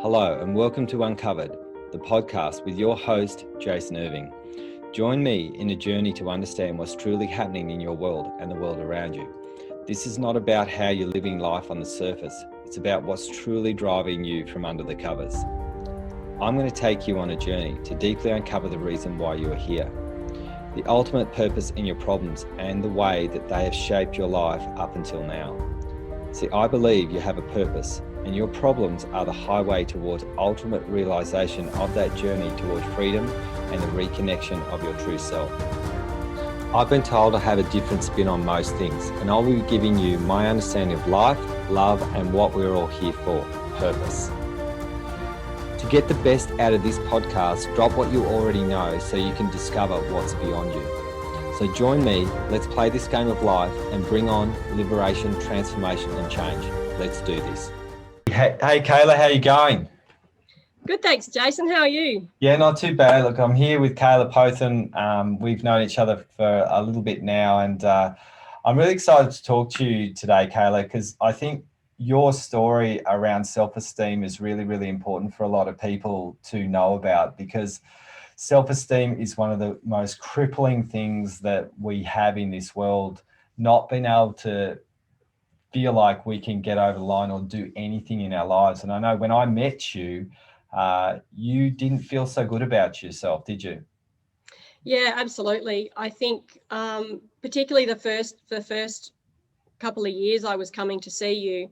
Hello and welcome to Uncovered, the podcast with your host, Jason Irving. Join me in a journey to understand what's truly happening in your world and the world around you. This is not about how you're living life on the surface. It's about what's truly driving you from under the covers. I'm going to take you on a journey to deeply uncover the reason why you are here, the ultimate purpose in your problems and the way that they have shaped your life up until now. See, I believe you have a purpose, and your problems are the highway towards ultimate realization of that journey towards freedom and the reconnection of your true self. I've been told I have a different spin on most things, and I'll be giving you my understanding of life, love, and what we're all here for, purpose. To get the best out of this podcast, drop what you already know so you can discover what's beyond you. So join me, let's play this game of life and bring on liberation, transformation, and change. Let's do this. Hey Cayla, how you going? Good, thanks, Jason. How are you? Yeah, not too bad. Look, I'm here with Cayla Pothan. We've known each other for a little bit now, and I'm really excited to talk to you today, Cayla, because I think your story around self-esteem is really, really important for a lot of people to know about, because self-esteem is one of the most crippling things that we have in this world, not being able to feel like we can get over the line or do anything in our lives. And I know when I met you, you didn't feel so good about yourself, did you? Yeah, absolutely. I think particularly the first couple of years I was coming to see you,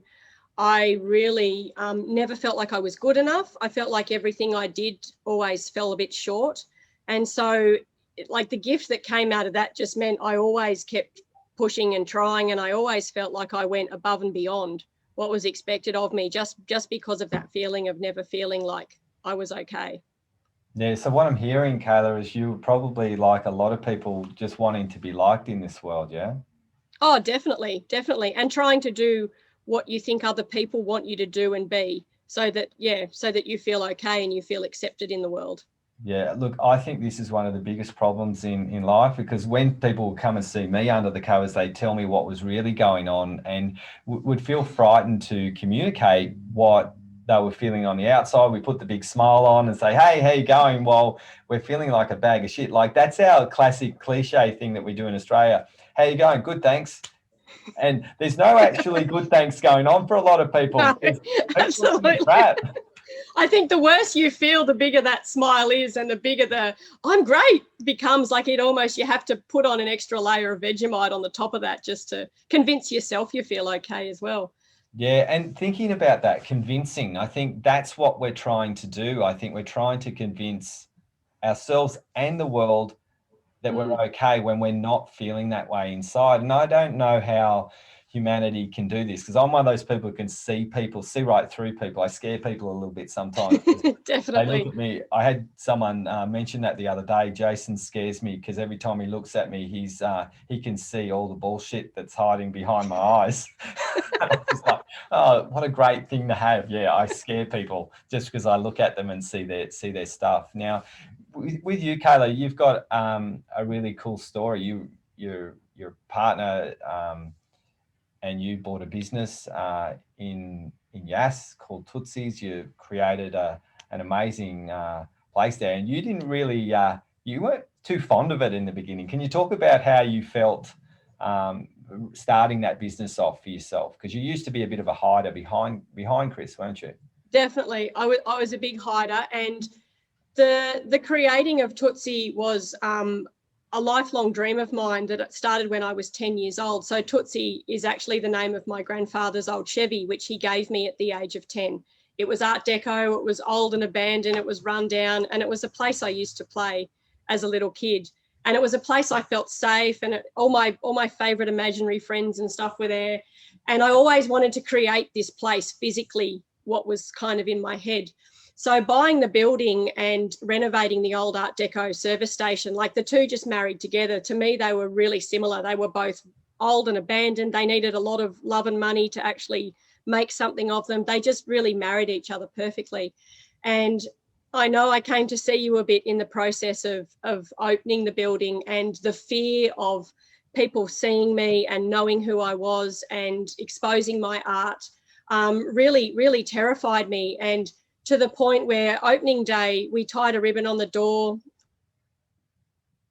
I really never felt like I was good enough. I felt like everything I did always fell a bit short. And so like the gift that came out of that just meant I always kept pushing and trying, and I always felt like I went above and beyond what was expected of me just because of that feeling of never feeling like I was okay. Yeah, so what I'm hearing, Cayla, is you probably, like a lot of people, just wanting to be liked in this world, yeah? Oh, definitely. And trying to do what you think other people want you to do and be, so that you feel okay and you feel accepted in the world. Yeah, look, I think this is one of the biggest problems in life, because when people come and see me under the covers, they tell me what was really going on and would feel frightened to communicate what they were feeling on the outside. We put the big smile on and say, hey, how you going? Well, we're feeling like a bag of shit. Like, that's our classic cliche thing that we do in Australia. How you going? Good, thanks. And there's no actually good thanks going on for a lot of people. No, absolutely. Crap. I think the worse you feel, the bigger that smile is, and the bigger the I'm great becomes. Like, it almost, you have to put on an extra layer of Vegemite on the top of that just to convince yourself you feel okay as well. Yeah, and thinking about that, convincing, I think that's what we're trying to do. I think we're trying to convince ourselves and the world that we're okay when we're not feeling that way inside. And I don't know how humanity can do this, because I'm one of those people who can see right through people. I scare people a little bit sometimes. Definitely. They look at me. I had someone mention that the other day. Jason scares me because every time he looks at me, he can see all the bullshit that's hiding behind my eyes. I'm just like, oh, what a great thing to have. Yeah, I scare people just because I look at them and see their stuff. Now, with you, Cayla, you've got a really cool story. Your partner and you bought a business in Yass called Tootsie's. You created an amazing place there, and you didn't really you weren't too fond of it in the beginning. Can you talk about how you felt starting that business off for yourself? Because you used to be a bit of a hider behind Chris, weren't you? Definitely. I was a big hider, and the creating of Tootsie was a lifelong dream of mine that started when I was 10 years old. So Tootsie is actually the name of my grandfather's old Chevy, which he gave me at the age of 10. It was Art Deco, it was old and abandoned, it was run down, and it was a place I used to play as a little kid. And it was a place I felt safe, and all my favorite imaginary friends and stuff were there. And I always wanted to create this place physically, what was kind of in my head. So buying the building and renovating the old Art Deco service station, like the two just married together. To me, they were really similar. They were both old and abandoned. They needed a lot of love and money to actually make something of them. They just really married each other perfectly. And I know I came to see you a bit in the process of opening the building, and the fear of people seeing me and knowing who I was and exposing my art really, really terrified me. And to the point where opening day, we tied a ribbon on the door.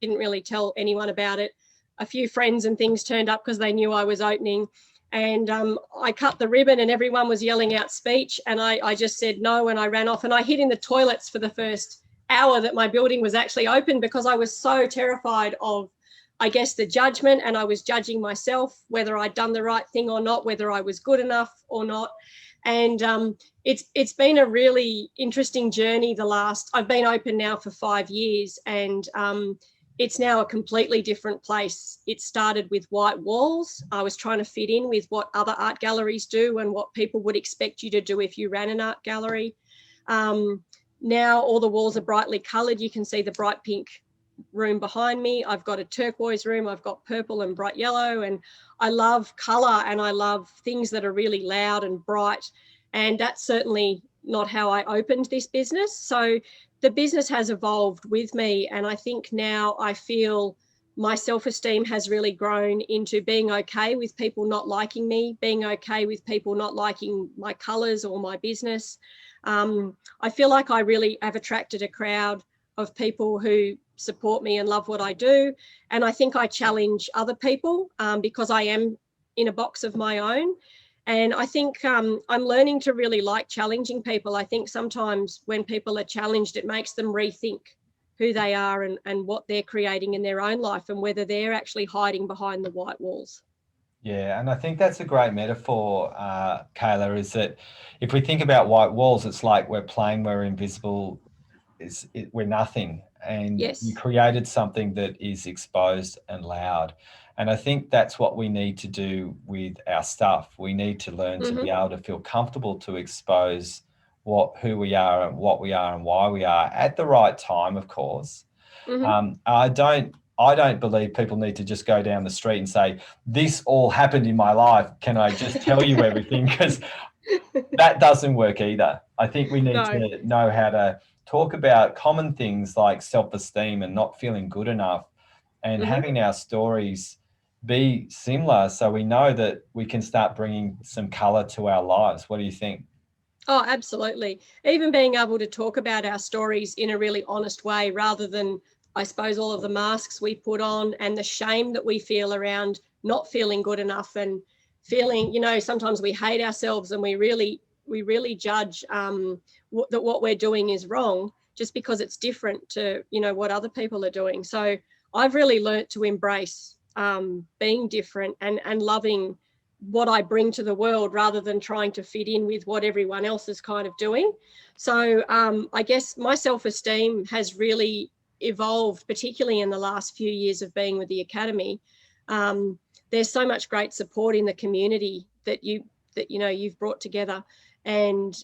Didn't really tell anyone about it. A few friends and things turned up because they knew I was opening. And I cut the ribbon and everyone was yelling out speech. And I just said no and I ran off. And I hid in the toilets for the first hour that my building was actually open because I was so terrified of, I guess, the judgment. And I was judging myself, whether I'd done the right thing or not, whether I was good enough or not. And it's been a really interesting journey. I've been open now for 5 years, and it's now a completely different place. It started with white walls. I was trying to fit in with what other art galleries do and what people would expect you to do if you ran an art gallery. Now all the walls are brightly coloured. You can see the bright pink room behind me. I've got a turquoise room. I've got purple and bright yellow. And I love colour and I love things that are really loud and bright. And that's certainly not how I opened this business. So the business has evolved with me. And I think now I feel my self-esteem has really grown into being okay with people not liking me, being okay with people not liking my colours or my business. I feel like I really have attracted a crowd of people who support me and love what I do. And I think I challenge other people because I am in a box of my own. And I think I'm learning to really like challenging people. I think sometimes when people are challenged, it makes them rethink who they are and what they're creating in their own life and whether they're actually hiding behind the white walls. Yeah, and I think that's a great metaphor, Cayla, is that if we think about white walls, it's like we're playing, we're invisible, we're nothing. And Yes. you created something that is exposed and loud. And I think that's what we need to do with our stuff. We need to learn to be able to feel comfortable to expose who we are and what we are and why we are at the right time, of course. I don't believe people need to just go down the street and say, this all happened in my life. Can I just tell you everything? Because that doesn't work either. I think we need to know how to talk about common things like self-esteem and not feeling good enough and having our stories be similar so we know that we can start bringing some color to our lives. What do you think? Oh, absolutely. Even being able to talk about our stories in a really honest way rather than, I suppose, all of the masks we put on and the shame that we feel around not feeling good enough and feeling, sometimes we hate ourselves and we really judge that what we're doing is wrong just because it's different to, what other people are doing. So I've really learnt to embrace being different and loving what I bring to the world rather than trying to fit in with what everyone else is kind of doing. So I guess my self-esteem has really evolved, particularly in the last few years of being with the Academy. There's so much great support in the community that you've brought together. And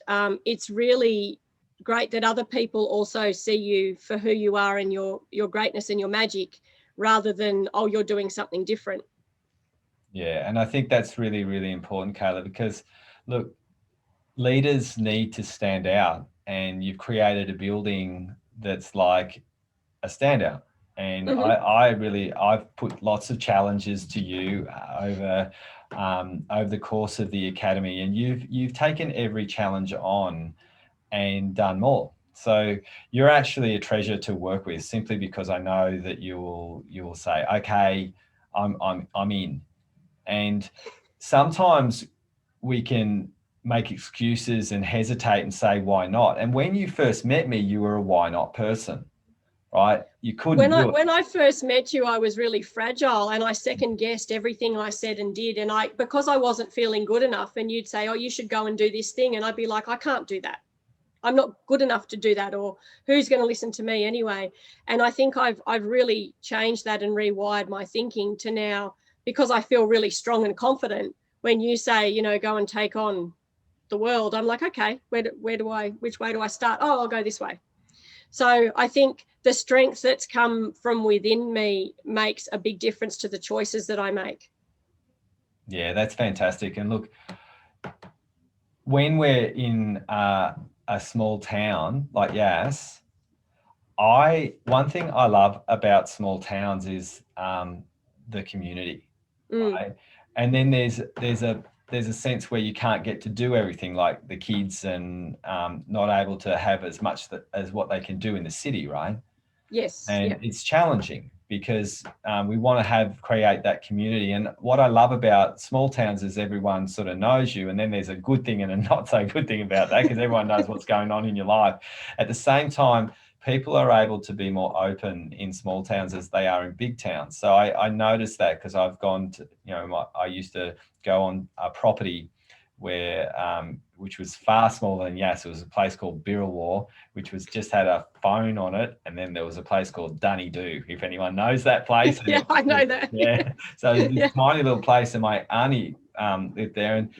it's really great that other people also see you for who you are and your greatness and your magic rather than, oh, you're doing something different. Yeah, and I think that's really, really important, Cayla, because look, leaders need to stand out, and you've created a building that's like a standout. And I've put lots of challenges to you over the course of the Academy, and you've taken every challenge on and done more. So you're actually a treasure to work with, simply because I know that you will say, okay, I'm in. And sometimes we can make excuses and hesitate and say, why not? And when you first met me, you were a why not person, right? You couldn't do it. When I first met you, I was really fragile and I second guessed everything I said and did. And because I wasn't feeling good enough, and you'd say, oh, you should go and do this thing. And I'd be like, I can't do that. I'm not good enough to do that, or who's going to listen to me anyway? And I think I've really changed that and rewired my thinking to now, because I feel really strong and confident. When you say, go and take on the world, I'm like, okay, which way do I start? Oh, I'll go this way. So I think the strength that's come from within me makes a big difference to the choices that I make. Yeah, that's fantastic. And look, when we're in a small town like Yass, one thing I love about small towns is the community, right? And then there's there's a sense where you can't get to do everything like the kids, and not able to have as much as what they can do in the city, right? Yes. And Yeah. it's challenging because we want to create that community. And what I love about small towns is everyone sort of knows you, and then there's a good thing and a not so good thing about that, because everyone knows what's going on in your life. At the same time, people are able to be more open in small towns as they are in big towns. So I noticed that because I've gone to, I used to go on a property where which was far smaller than Yass. It was a place called Birrawar, which was just had a phone on it, and then there was a place called Dunedoo, if anyone knows that place. Yeah, I know that. Yeah, so it was this Yeah. tiny little place, and my auntie lived there, and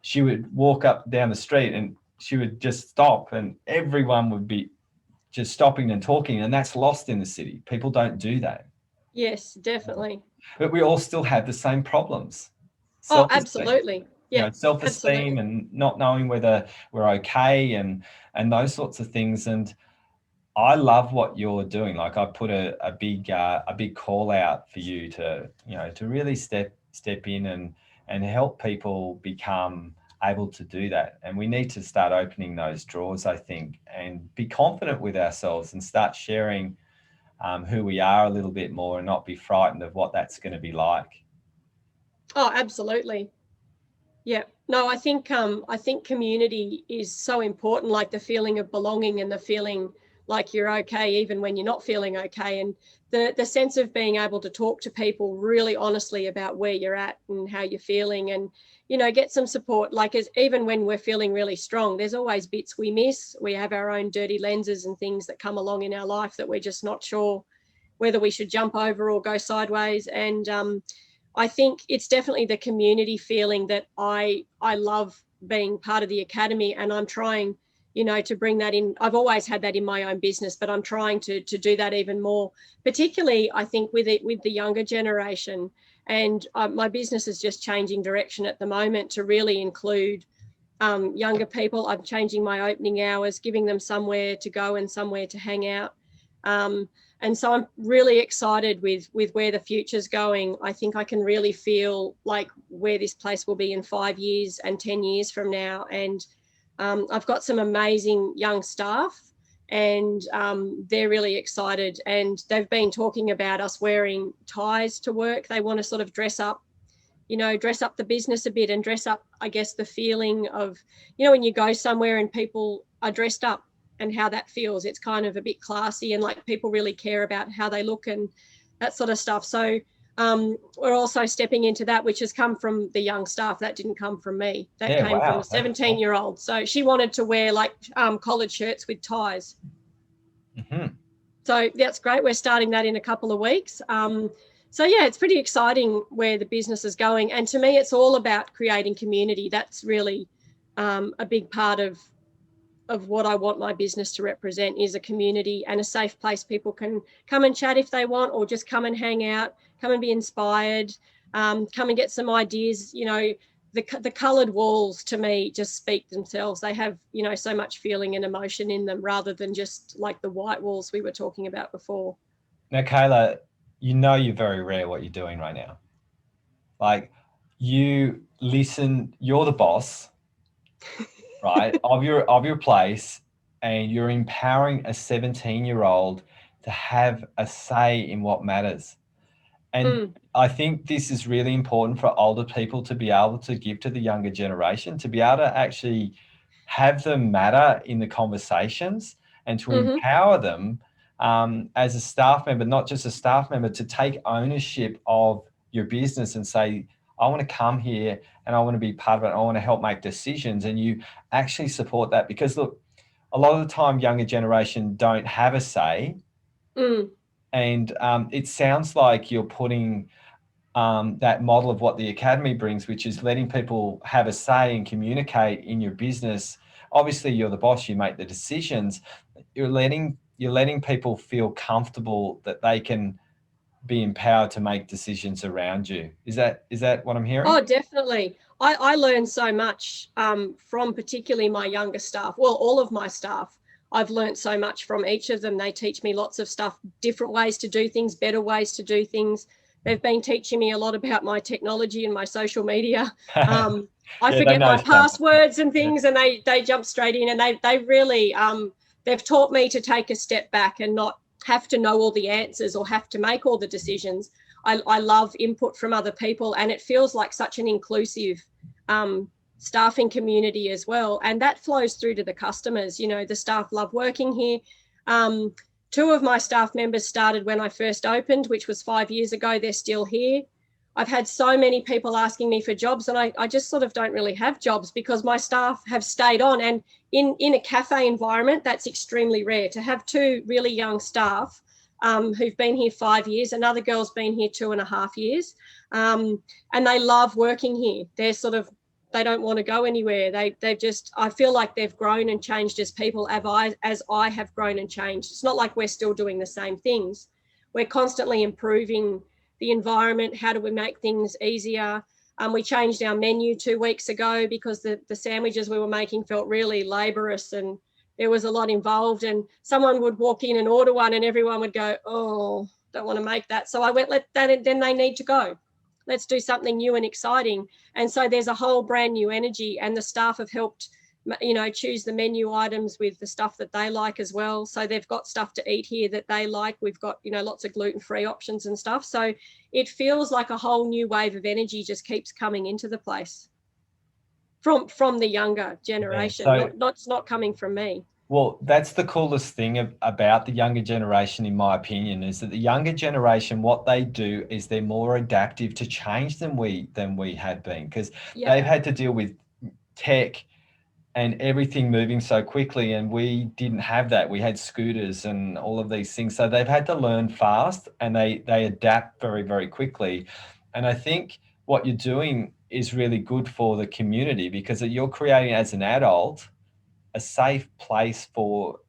she would walk up down the street, and she would just stop, and everyone would be just stopping and talking, and that's lost in the city. People don't do that. Yes, definitely. But we all still have the same problems. Oh, Self-esteem. absolutely. Yeah, Self-esteem absolutely. and not knowing whether we're okay, and those sorts of things. And I love what you're doing. Like, I put a big call out for you to, to really step in and help people become able to do that. And we need to start opening those drawers, I think, and be confident with ourselves and start sharing who we are a little bit more, and not be frightened of what that's going to be like. Oh, absolutely. Yeah. No, I think community is so important, like the feeling of belonging and the feeling like you're okay even when you're not feeling okay, and the sense of being able to talk to people really honestly about where you're at and how you're feeling, and get some support. Like, as even when we're feeling really strong, there's always bits we miss. We have our own dirty lenses and things that come along in our life that we're just not sure whether we should jump over or go sideways. And I think it's definitely the community feeling that I love being part of the academy, and I'm trying, to bring that in. I've always had that in my own business, but I'm trying to do that even more, particularly I think with the younger generation. And my business is just changing direction at the moment to really include younger people. I'm changing my opening hours, giving them somewhere to go and somewhere to hang out. And so I'm really excited with where the future's going. I think I can really feel like where this place will be in 5 years and 10 years from now. And I've got some amazing young staff, and they're really excited. And they've been talking about us wearing ties to work. They want to sort of dress up the business a bit, and dress up, I guess, the feeling of, when you go somewhere and people are dressed up, and how that feels. It's kind of a bit classy, and like people really care about how they look and that sort of stuff. So we're also stepping into that, which has come from the young staff. That didn't come from me. That came from a 17-year-old. So she wanted to wear like collared shirts with ties. Mm-hmm. So that's great. We're starting that in a couple of weeks. So yeah, it's pretty exciting where the business is going. And to me, it's all about creating community. That's really a big part of what I want my business to represent, is a community and a safe place people can come and chat if they want, or just come and hang out, come and be inspired, come and get some ideas. The coloured walls to me just speak themselves. They have, so much feeling and emotion in them, rather than just like the white walls we were talking about before. Now, Cayla, you're very rare what you're doing right now. Like, you're the boss, right, of your place, and you're empowering a 17-year-old to have a say in what matters. And I think this is really important for older people to be able to give to the younger generation, to be able to actually have them matter in the conversations, and to empower them as a staff member, not just a staff member, to take ownership of your business and say, I want to come here and I want to be part of it. I want to help make decisions. And you actually support that, because look, a lot of the time younger generation don't have a say. And it sounds like you're putting that model of what the academy brings, which is letting people have a say and communicate in your business. Obviously, you're the boss, you make the decisions. You're letting people feel comfortable that they can be empowered to make decisions around you. Is that what I'm hearing? Oh, definitely. I learned so much from particularly my younger staff. Well, all of my staff. I've learned so much from each of them. They teach me lots of stuff, different ways to do things, better ways to do things. They've been teaching me a lot about my technology and my social media. I Yeah, they forget know my stuff. passwords and Yeah. things, and they jump straight in, and they really they've taught me to take a step back and not have to know all the answers or have to make all the decisions. I love input from other people, and it feels like such an inclusive staffing community as well, and that flows through to the customers. You know, the staff love working here. Two of my staff members started when I first opened, which was 5 years ago. They're still here. I've had so many people asking me for jobs, and I just sort of don't really have jobs because my staff have stayed on. And in a cafe environment, that's extremely rare to have two really young staff who've been here 5 years. Another girl's been here 2.5 years, and they love working here. They're sort of, they don't want to go anywhere. They've just, I feel like they've grown and changed as people as I have grown and changed. It's not like we're still doing the same things. We're constantly improving the environment. How do we make things easier? We changed our menu 2 weeks ago because the sandwiches we were making felt really laborious and there was a lot involved, and someone would walk in and order one and everyone would go, oh, don't want to make that. So I went, then they need to go. Let's do something new and exciting. And so there's a whole brand new energy, and the staff have helped, you know, choose the menu items with the stuff that they like as well. So they've got stuff to eat here that they like. We've got, you know, lots of gluten-free options and stuff. So it feels like a whole new wave of energy just keeps coming into the place from the younger generation. Yeah, so, not coming from me. well, that's the coolest thing about the younger generation, in my opinion, is that the younger generation, what they do is they're more adaptive to change than we had been, because they've had to deal with tech and everything moving so quickly, and we didn't have that. We had scooters and all of these things, so they've had to learn fast, and they adapt very, very quickly. And I think what you're doing is really good for the community, because you're creating, as an adult, a safe place for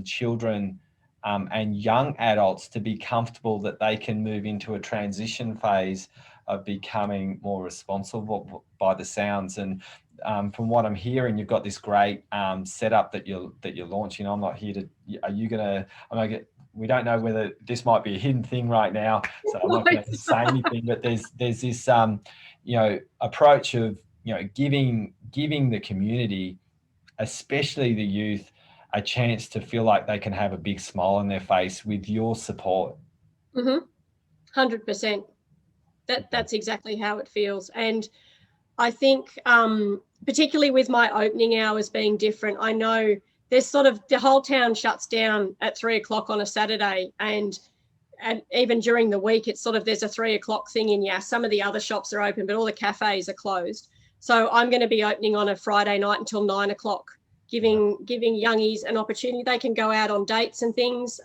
children and young adults to be comfortable that they can move into a transition phase of becoming more responsible, by the sounds. And from what I'm hearing, you've got this great setup that you're launching. I'm not here to. Are you gonna? We don't know whether this might be a hidden thing right now, so I'm not going to say anything. But there's this approach of giving the community, especially the youth, a chance to feel like they can have a big smile on their face with your support. 100%. That's exactly how it feels. And I think particularly with my opening hours being different, I know there's sort of, the whole town shuts down at 3 o'clock on a Saturday, and even during the week, it's sort of, there's a 3 o'clock thing in Yass. Some of the other shops are open, but all the cafes are closed. So I'm going to be opening on a Friday night until 9 o'clock, giving youngies an opportunity. They can go out on dates and things.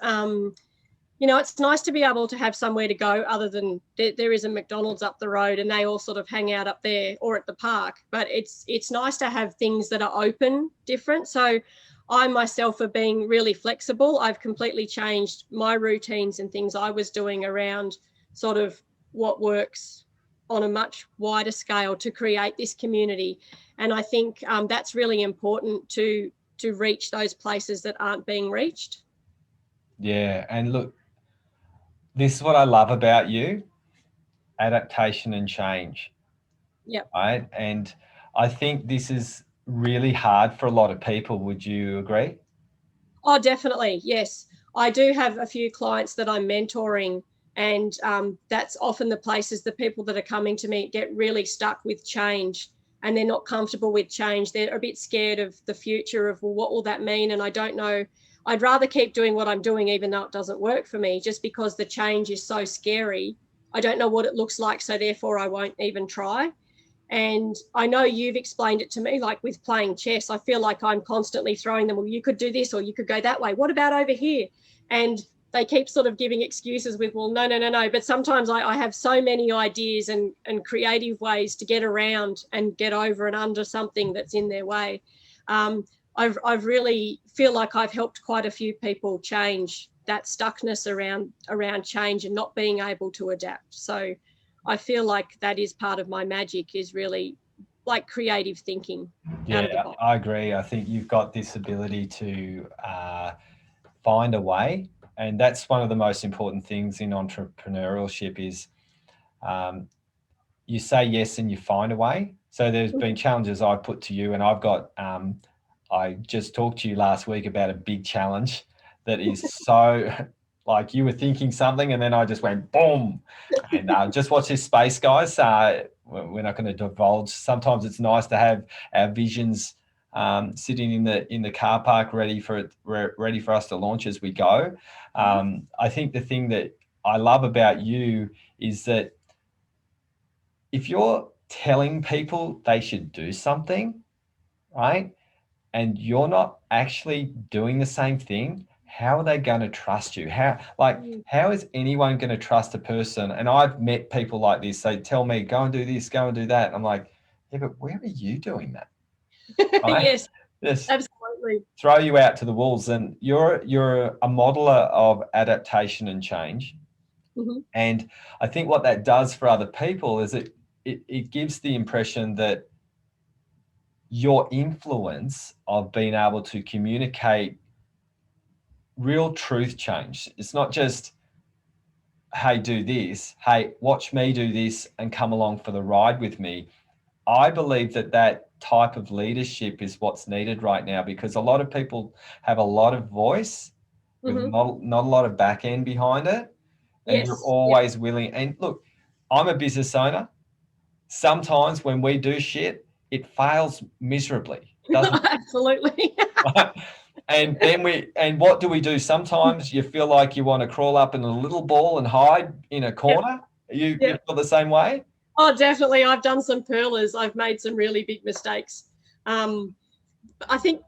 You know, it's nice to be able to have somewhere to go other than there is a McDonald's up the road and they all sort of hang out up there or at the park. But it's nice to have things that are open, different. So I myself are being really flexible. I've completely changed my routines and things I was doing around sort of what works on a much wider scale to create this community. And I think that's really important to reach those places that aren't being reached. Yeah, and look, this is what I love about you: adaptation and change. Yep. Right, and I think this is really hard for a lot of people. Would you agree? Oh, definitely. Yes. I do have a few clients that I'm mentoring, and that's often the places, the people that are coming to me get really stuck with change and they're not comfortable with change. They're a bit scared of the future of, well, what will that mean? And I don't know. I'd rather keep doing what I'm doing, even though it doesn't work for me, just because the change is so scary. I don't know what it looks like, so therefore I won't even try. And I know you've explained it to me, like with playing chess, I feel like I'm constantly throwing them, well, you could do this or you could go that way. What about over here? And they keep sort of giving excuses with, well, no. But sometimes I have so many ideas and creative ways to get around and get over and under something that's in their way. I've really feel like I've helped quite a few people change that stuckness around change and not being able to adapt. So I feel like that is part of my magic, is really like creative thinking out of the box. I agree. I think you've got this ability to find a way, and that's one of the most important things in entrepreneurship is you say yes and you find a way. So there's been challenges I've put to you, and I've got, I just talked to you last week about a big challenge that is so, like, you were thinking something and then I just went boom. And just watch this space, guys. We're not going to divulge. Sometimes it's nice to have our visions sitting in the car park ready for us to launch as we go. I think the thing that I love about you is that if you're telling people they should do something, right, and you're not actually doing the same thing, how are they going to trust you? How is anyone going to trust a person? And I've met people like this. They tell me, go and do this, go and do that. And I'm like, yeah, but where are you doing that? Right? Yes, Just absolutely. throw you out to the wolves. And you're a modeler of adaptation and change. Mm-hmm. And I think what that does for other people is it gives the impression that your influence of being able to communicate real truth change. It's not just, hey, do this, hey, watch me do this and come along for the ride with me. I believe that type of leadership is what's needed right now, because a lot of people have a lot of voice with not a lot of back end behind it. And you're Yes. always willing. And look, I'm a business owner. Sometimes when we do shit, it fails miserably, doesn't it? Absolutely. And then what do we do? Sometimes you feel like you want to crawl up in a little ball and hide in a corner. You Yep. feel the same way? Oh, definitely. I've done some pearlers. I've made some really big mistakes. I think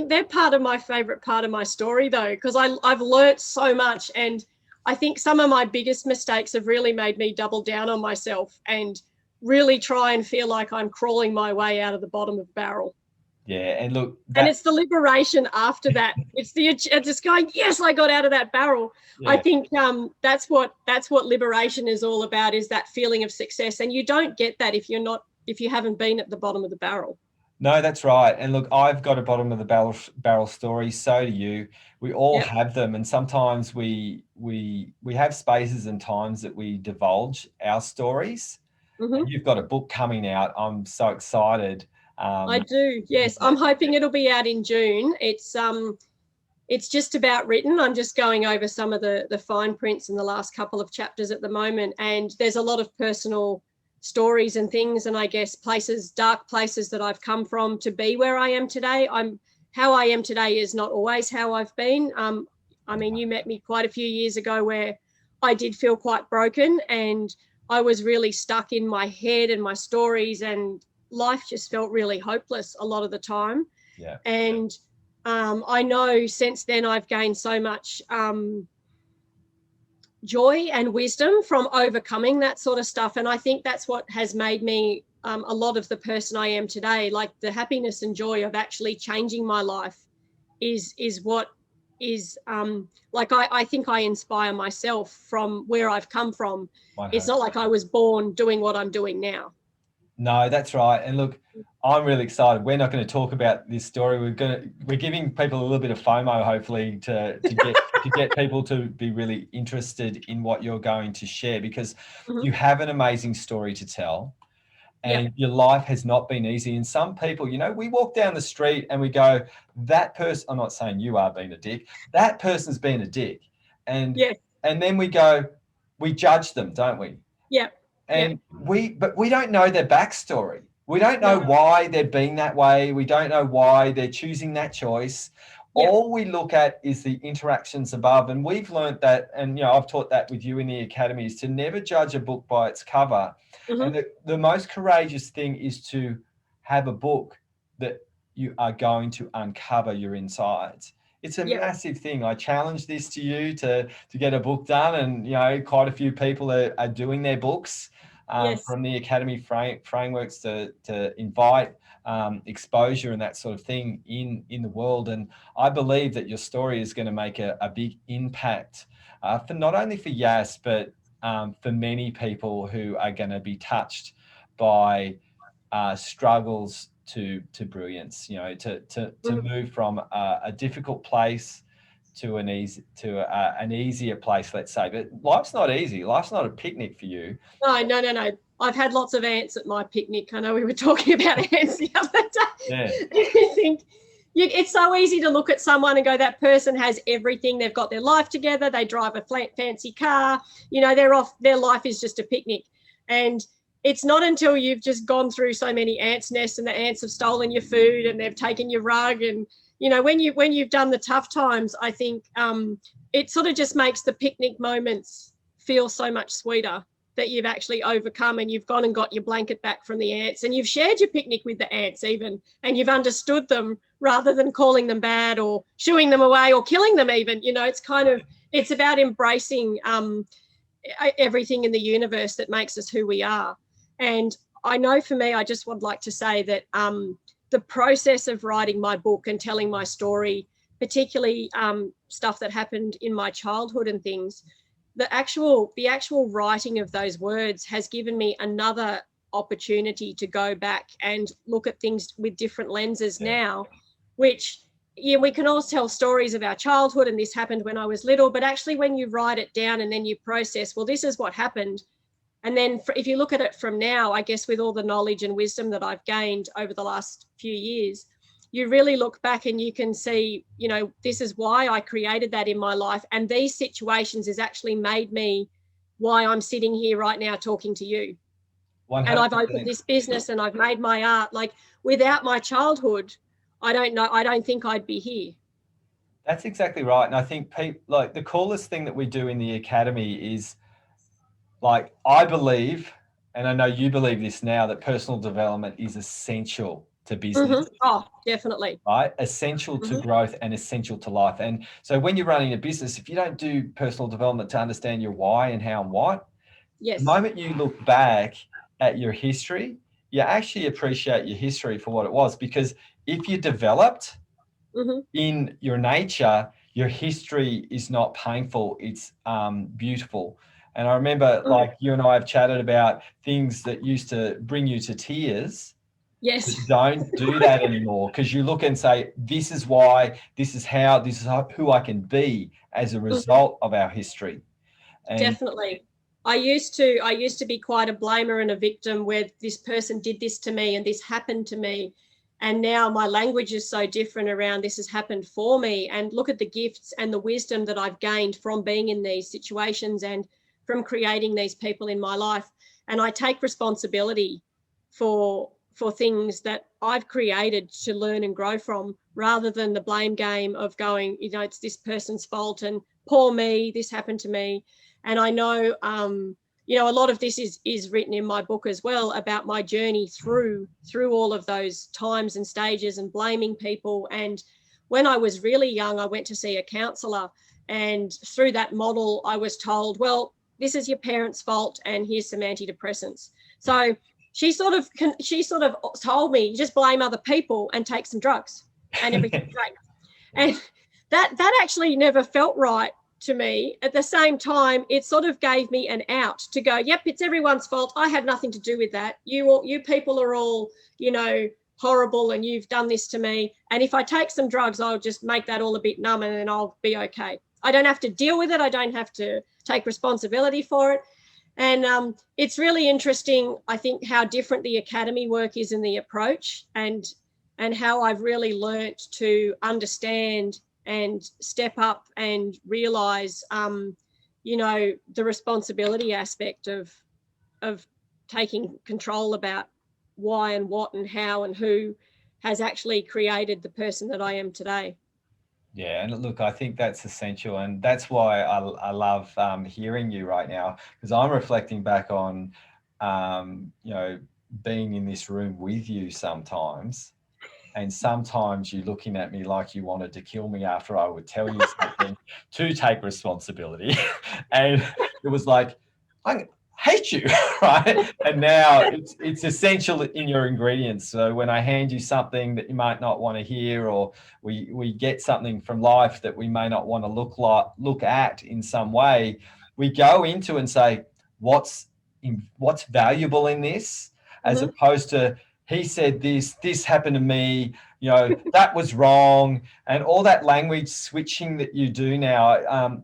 they're part of my favorite part of my story, though, because I've learnt so much, and I think some of my biggest mistakes have really made me double down on myself and really try and feel like I'm crawling my way out of the bottom of the barrel. Yeah, and look, And it's the liberation after that. It's just going, yes, I got out of that barrel. yeah. I think that's what liberation is all about, is that feeling of success. And you don't get that if you haven't been at the bottom of the barrel. No, that's right. And look, I've got a bottom of the barrel story. So do you. We all have them, and sometimes we have spaces and times that we divulge our stories. Mm-hmm. You've got a book coming out. I'm so excited. I do. Yes, I'm hoping it'll be out in June. It's just about written. I'm just going over some of the fine prints in the last couple of chapters at the moment, and there's a lot of personal stories and things, and I guess dark places that I've come from to be where I am today. How I am today is not always how I've been. I mean, you met me quite a few years ago where I did feel quite broken, and I was really stuck in my head and my stories, and life just felt really hopeless a lot of the time. Yeah. And I know since then I've gained so much joy and wisdom from overcoming that sort of stuff. And I think that's what has made me a lot of the person I am today. Like, the happiness and joy of actually changing my life is what is I think I inspire myself from where I've come from. 100%. It's not like I was born doing what I'm doing now. No, that's right. And look, I'm really excited. We're not going to talk about this story. We're giving people a little bit of FOMO, hopefully, to get people to be really interested in what you're going to share, because you have an amazing story to tell, and your life has not been easy. And some people, we walk down the street and we go, that person, I'm not saying you are being a dick, that person's been a dick. And then we judge them, don't we? Yeah. And we don't know their backstory. We don't know why they're being that way. We don't know why they're choosing that choice. All we look at is the interactions above. And we've learned that, and I've taught that with you in the academy, is to never judge a book by its cover. And the most courageous thing is to have a book that you are going to uncover your insides. It's a massive thing. I challenge this to you to get a book done, and quite a few people are doing their books from the academy frameworks to invite exposure and that sort of thing in the world. And I believe that your story is going to make a big impact for not only for Yas, but for many people who are going to be touched by struggles to brilliance, to move from a difficult place to an easier place, let's say. But life's not easy. Life's not a picnic for you. No. I've had lots of ants at my picnic. I know we were talking about ants the other day. Yeah. You think it's so easy to look at someone and go, that person has everything. They've got their life together. They drive a fancy car. You know, they're off. Their life is just a picnic. And it's not until you've just gone through so many ants' nests and the ants have stolen your food and they've taken your rug, and you know, when you've done the tough times, I think it sort of just makes the picnic moments feel so much sweeter, that you've actually overcome and you've gone and got your blanket back from the ants and you've shared your picnic with the ants even, and you've understood them rather than calling them bad or shooing them away or killing them even. You know, it's about embracing everything in the universe that makes us who we are. And I know for me, I just would like to say that the process of writing my book and telling my story, particularly stuff that happened in my childhood and things, the actual writing of those words has given me another opportunity to go back and look at things with different lenses now, which, yeah, we can all tell stories of our childhood and this happened when I was little, but actually when you write it down and then you process, well, this is what happened. And then if you look at it from now, I guess with all the knowledge and wisdom that I've gained over the last few years, you really look back and you can see, you know, this is why I created that in my life. And these situations has actually made me why I'm sitting here right now talking to you. 100%. And I've opened this business and I've made my art. Like, without my childhood, I don't think I'd be here. That's exactly right. And I think like the coolest thing that we do in the academy is, like, I believe, and I know you believe this now, that personal development is essential to business. Mm-hmm. Oh, definitely. Right? Essential to growth and essential to life. And so when you're running a business, if you don't do personal development to understand your why and how and what, yes, the moment you look back at your history, you actually appreciate your history for what it was. Because if you developed in your nature, your history is not painful, it's beautiful. And I remember, like, you and I have chatted about things that used to bring you to tears. Yes. Don't do that anymore, because you look and say, this is why, this is who I can be as a result of our history. And definitely. I used to be quite a blamer and a victim, where this person did this to me and this happened to me. And now my language is so different around, this has happened for me. And look at the gifts and the wisdom that I've gained from being in these situations and from creating these people in my life. And I take responsibility for things that I've created to learn and grow from, rather than the blame game of going, you know, it's this person's fault and poor me, this happened to me. And I know, you know, a lot of this is written in my book as well, about my journey through all of those times and stages and blaming people. And when I was really young, I went to see a counsellor, and through that model, I was told, well, this is your parents' fault and here's some antidepressants. So she sort of told me, just blame other people and take some drugs and everything's great. And that actually never felt right to me. At the same time, it sort of gave me an out to go, yep, it's everyone's fault. I had nothing to do with that. You people are all, you know, horrible and you've done this to me. And if I take some drugs, I'll just make that all a bit numb and then I'll be okay. I don't have to deal with it. I don't have to take responsibility for it. And it's really interesting, I think, how different the academy work is in the approach, and how I've really learnt to understand and step up and realise, you know, the responsibility aspect of taking control about why and what and how and who has actually created the person that I am today. Yeah, and look, I think that's essential, and that's why I love hearing you right now, because I'm reflecting back on, you know, being in this room with you sometimes, and sometimes you looking at me like you wanted to kill me after I would tell you something to take responsibility, and it was like, I hate you, right? And now it's essential in your ingredients. So when I hand you something that you might not want to hear, or we get something from life that we may not want to look at in some way, we go into and say, what's valuable in this, as opposed to, he said this happened to me, you know, that was wrong, and all that language switching that you do now.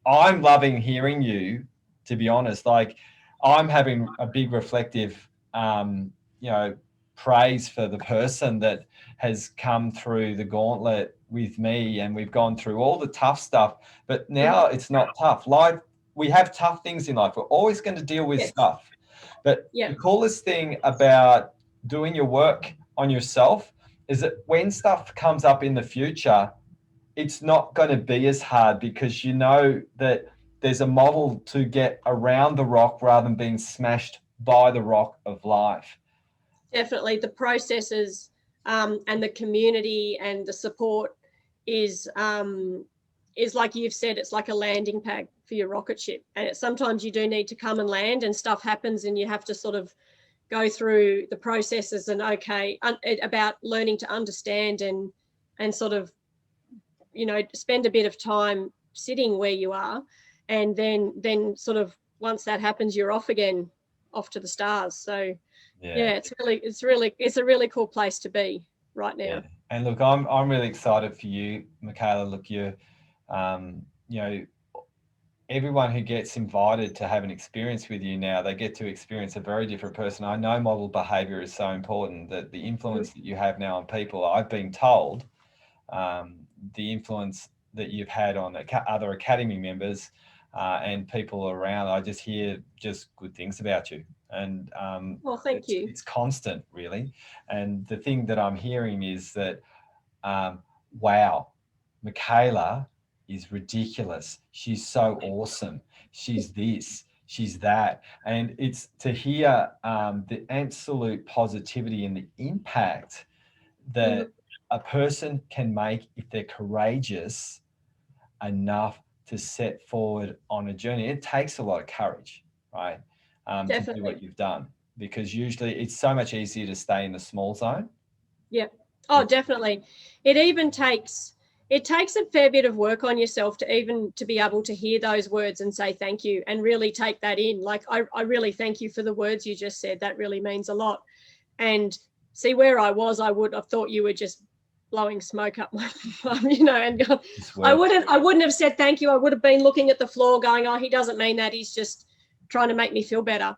I'm loving hearing you, to be honest. Like, I'm having a big reflective, you know, praise for the person that has come through the gauntlet with me, and we've gone through all the tough stuff, but now it's not tough. Life, we have tough things in life. We're always going to deal with Yes. stuff. But Yeah. the coolest thing about doing your work on yourself is that when stuff comes up in the future, it's not going to be as hard because you know that there's a model to get around the rock rather than being smashed by the rock of life. Definitely the processes, and the community and the support is like you've said, it's like a landing pad for your rocket ship. And sometimes you do need to come and land, and stuff happens, and you have to sort of go through the processes and about learning to understand and sort of, spend a bit of time sitting where you are, and then sort of once that happens, you're off again, off to the stars. So yeah, it's a really cool place to be right now. Yeah. And look, I'm really excited for you, Cayla. Look, you know, everyone who gets invited to have an experience with you now, they get to experience a very different person. I know model behavior is so important, that the influence that you have now on people, I've been told, the influence that you've had on other academy members and people around, I just hear just good things about you. And Well, thank you. it's constant, really. And the thing that I'm hearing is that, wow, Cayla is ridiculous. She's so awesome. She's this, she's that. And it's to hear the absolute positivity and the impact that a person can make if they're courageous enough to set forward on a journey. It takes a lot of courage, right? To do what you've done, because usually it's so much easier to stay in the small zone. Yeah. Oh, definitely. It takes a fair bit of work on yourself to be able to hear those words and say thank you and really take that in. Like, I really thank you for the words you just said. That really means a lot. And see, where I was, I would have thought you were just blowing smoke up my bum, and I wouldn't have said thank you. I would have been looking at the floor going, oh, he doesn't mean that. He's just trying to make me feel better.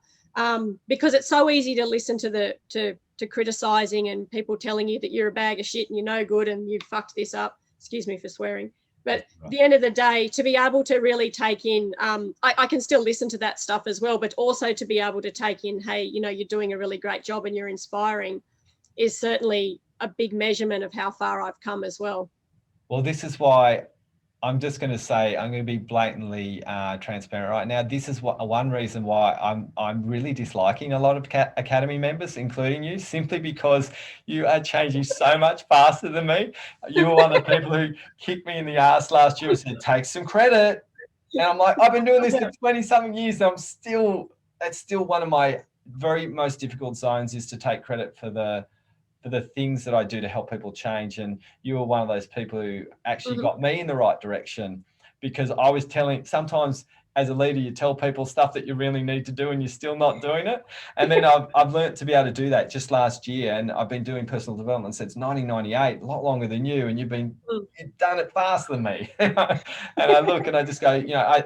Because it's so easy to listen to criticizing and people telling you that you're a bag of shit and you're no good and you've fucked this up. Excuse me for swearing. But at the end of the day, to be able to really take in, I can still listen to that stuff as well, but also to be able to take in, hey, you're doing a really great job and you're inspiring, is certainly a big measurement of how far I've come as well. Well, this is why I'm just going to say, I'm going to be blatantly transparent right now. This is one reason why I'm really disliking a lot of academy members, including you, simply because you are changing so much faster than me. You were one of the people who kicked me in the ass last year and said, take some credit. And I'm like, I've been doing this for 20 something years. And that's still one of my very most difficult zones, is to take credit for the things that I do to help people change. And you were one of those people who actually got me in the right direction, because I was sometimes as a leader, you tell people stuff that you really need to do and you're still not doing it. And then I've learned to be able to do that just last year. And I've been doing personal development since 1998, a lot longer than you. And you've done it faster than me. And I look and I just go,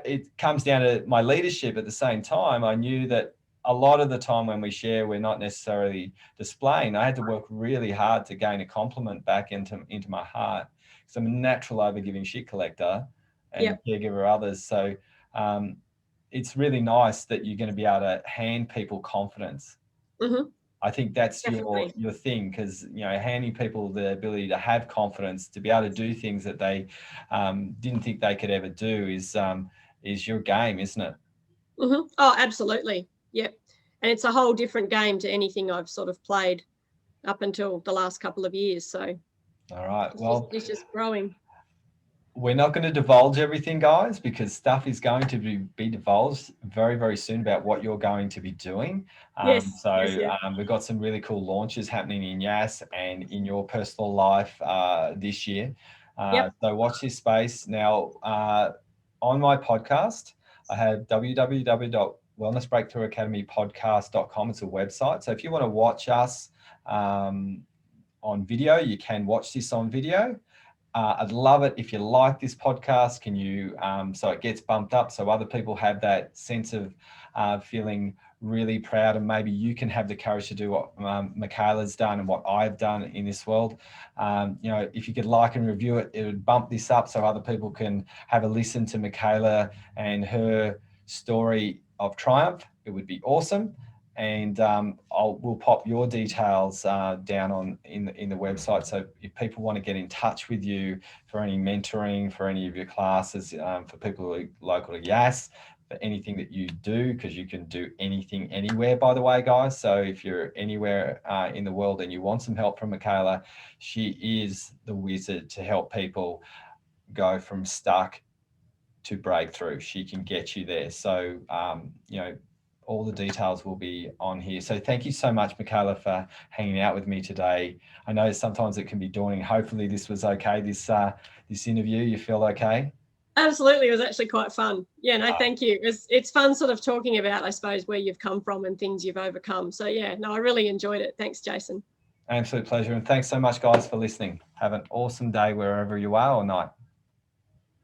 it comes down to my leadership. At the same time, I knew that a lot of the time when we share, we're not necessarily displaying. I had to work really hard to gain a compliment back into my heart, because I'm a natural overgiving shit collector and caregiver of others. So it's really nice that you're going to be able to hand people confidence. I think that's your thing, because handing people the ability to have confidence, to be able to do things that they didn't think they could ever do, is your game, isn't it? Oh, absolutely. Yep. And it's a whole different game to anything I've sort of played up until the last couple of years. So all right, it's just growing. We're not going to divulge everything, guys, because stuff is going to be divulged very, very soon about what you're going to be doing. We've got some really cool launches happening in YAS and in your personal life this year. So watch this space. Now, on my podcast, I have www.wellnessbreakthroughacademypodcast.com. It's a website. So if you want to watch us on video, you can watch this on video. I'd love it if you like this podcast. Can you, so it gets bumped up so other people have that sense of feeling really proud, and maybe you can have the courage to do what Michaela's done and what I've done in this world. If you could like and review it, it would bump this up so other people can have a listen to Michaela and her story of triumph. It would be awesome. And we'll pop your details down in the website. So if people want to get in touch with you for any mentoring, for any of your classes, for people who are local to Yass, for anything that you do, because you can do anything anywhere, by the way, guys. So if you're anywhere in the world and you want some help from Cayla, she is the wizard to help people go from stuck to breakthrough. She can get you there. So, all the details will be on here. So thank you so much, Cayla, for hanging out with me today. I know sometimes it can be daunting. Hopefully this was okay, this interview. You feel okay? Absolutely. It was actually quite fun. Yeah, no, thank you. It's fun sort of talking about, I suppose, where you've come from and things you've overcome. So yeah, no, I really enjoyed it. Thanks, Jason. Absolute pleasure. And thanks so much, guys, for listening. Have an awesome day wherever you are, or night.